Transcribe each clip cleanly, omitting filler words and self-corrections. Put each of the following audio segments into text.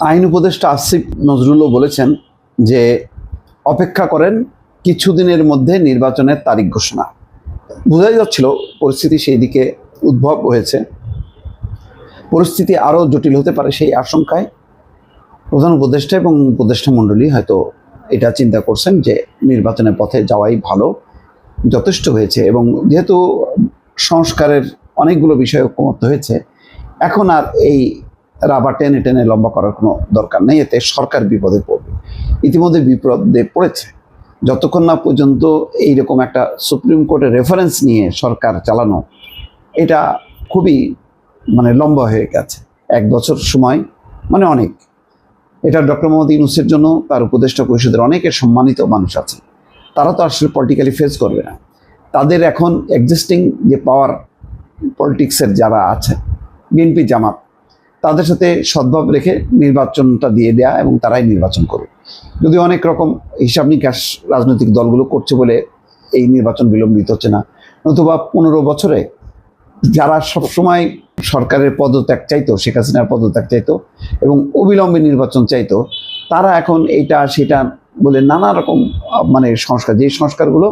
আইন উপদেষ্টা আসিফ নজরুলও বলেছেন যে অপেক্ষা করেন, কিছুদিনের মধ্যে নির্বাচনের তারিখ ঘোষণা। বোঝাই যাচ্ছিল পরিস্থিতি সেই দিকে উদ্ভব হয়েছে, পরিস্থিতি আরও জটিল হতে পারে সেই আশঙ্কায় প্রধান উপদেষ্টা এবং উপদেষ্টা মণ্ডলী হয়তো এটা চিন্তা করছেন যে নির্বাচনের পথে যাওয়াই ভালো, যথেষ্ট হয়েছে। এবং যেহেতু সংস্কারের অনেকগুলো বিষয় ঐক্যমত হয়েছে, এখন আর এই রাবার টেনে টেনে লম্বা করার কোনো দরকার নেই, এতে সরকার বিপদে পড়বে। ইতিমধ্যে বিপদে পড়েছে। যতক্ষণ না পর্যন্ত এইরকম একটা সুপ্রিম কোর্টের রেফারেন্স নিয়ে সরকার চালানো, এটা খুবই লম্বা হয়ে গেছে। 1 বছর সময় অনেক। এটা ডক্টর মোহাম্মদ ইউনূসের জন্য তার উপদেষ্টা পরিষদের অনেকের সম্মানিত মানুষ আছে, তারা তো আসলে পলিটিক্যালি ফেস করবে না। তাদের এখন এক্সিস্টিং যে পাওয়ার পলিটিক্সের যারা আছে, বিএনপি জামাত, তাদের সাথে সদ্ভাব রেখে নির্বাচনটা দিয়ে দেয়া এবং তারাই নির্বাচন করবে। যদি অনেক রকম হিসাব নিকাশ রাজনৈতিক দলগুলো করছে বলে এই নির্বাচন বিলম্বিত হচ্ছে না, নতুবা 15 বছরে যারা সবসময় সরকারের পদত্যাগ চাইতো, শেখ হাসিনার পদত্যাগ চাইতো এবং অবিলম্বে নির্বাচন চাইতো, তারা এখন এইটা সেটা বলে নানা রকম সংস্কার, যে সংস্কারগুলো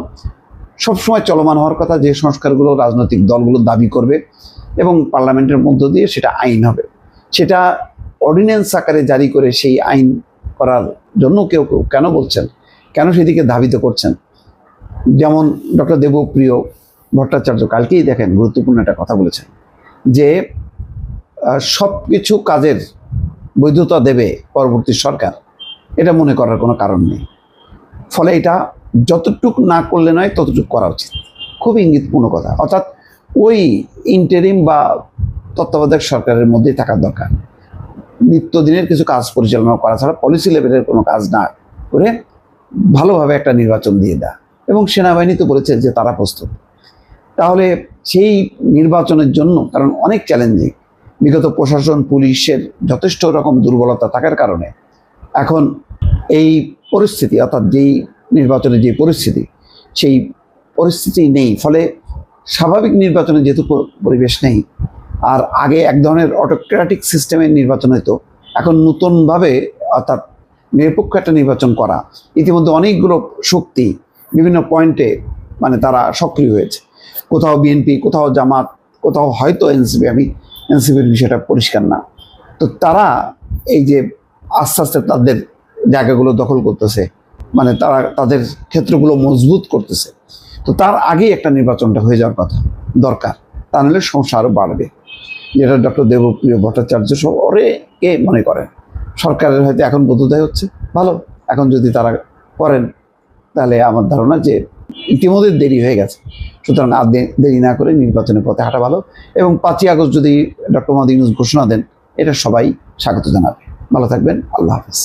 সবসময় চলমান হওয়ার কথা, যে সংস্কারগুলো রাজনৈতিক দলগুলো দাবি করবে এবং পার্লামেন্টের মধ্য দিয়ে সেটা আইন হবে, সেটা অর্ডিন্যান্স আকারে জারি করে সেই আইন করার জন্য কেউ কেউ কেন বলছেন, কেন সেদিকে ধাবিত করছেন। যেমন ডক্টর দেবপ্রিয় ভট্টাচার্য কালকেই দেখেন গুরুত্বপূর্ণ একটা কথা বলেছেন যে সব কিছু কাজের বৈধতা দেবে পরবর্তী সরকার, এটা মনে করার কোনো কারণ নেই। ফলে এটা যতটুক না করলে নয় ততটুকু করা উচিত। খুব ইঙ্গিতপূর্ণ কথা। অর্থাৎ ওই ইন্টারিম বা তত্ত্বাবধায়ক সরকারের মধ্যেই থাকার দরকার। নিত্যদিনের কিছু কাজ পরিচালনা করা ছাড়া পলিসি লেভেলের কোনো কাজ না করে ভালোভাবে একটা নির্বাচন দিয়ে দেয়। এবং সেনাবাহিনী তো বলেছে যে তারা প্রস্তুত। তাহলে সেই নির্বাচনের জন্য, কারণ অনেক চ্যালেঞ্জিং, বিগত প্রশাসন পুলিশের যথেষ্ট রকম দুর্বলতা থাকার কারণে এখন এই পরিস্থিতি, অর্থাৎ যেই নির্বাচনের যে পরিস্থিতি, সেই পরিস্থিতি নেই। ফলে স্বাভাবিক নির্বাচনের যেহেতু পরিবেশ নেই, আর আগে এক ধরনের অটোক্রেটিক সিস্টেমের নির্বাচন হতো, এখন নতুনভাবে অর্থাৎ নিরপেক্ষ একটা নির্বাচন করা, ইতিমধ্যে অনেকগুলো শক্তি বিভিন্ন পয়েন্টে তারা সক্রিয় হয়েছে। কোথাও বিএনপি, কোথাও জামাত, কোথাও হয়তো এনসিপি, আমি এনসিপির বিষয়টা পরিষ্কার না। তো তারা এই যে আস্তে আস্তে তাদের জায়গাগুলো দখল করতেছে, তারা তাদের ক্ষেত্রগুলো মজবুত করতেছে। তো তার আগেই একটা নির্বাচনটা হয়ে যাওয়ার কথা দরকার, তা নাহলে সমস্যা আরও বাড়বে। যেটা ডক্টর দেবপ্রিয় ভট্টাচার্য শহরে কে মনে করেন সরকারের হয়তো এখন বোধোদয় হচ্ছে ভালো, এখন যদি তারা করেন তাহলে আমার ধারণা যে ইতিমধ্যে দেরি হয়ে গেছে। সুতরাং আর দেরি না করে নির্বাচনের পথে হাঁটা ভালো। এবং 5ই আগস্ট যদি ডক্টর মোহাম্মদ ইউনূস ঘোষণা দেন, এটা সবাই স্বাগত জানাবে। ভালো থাকবেন। আল্লাহ হাফেজ।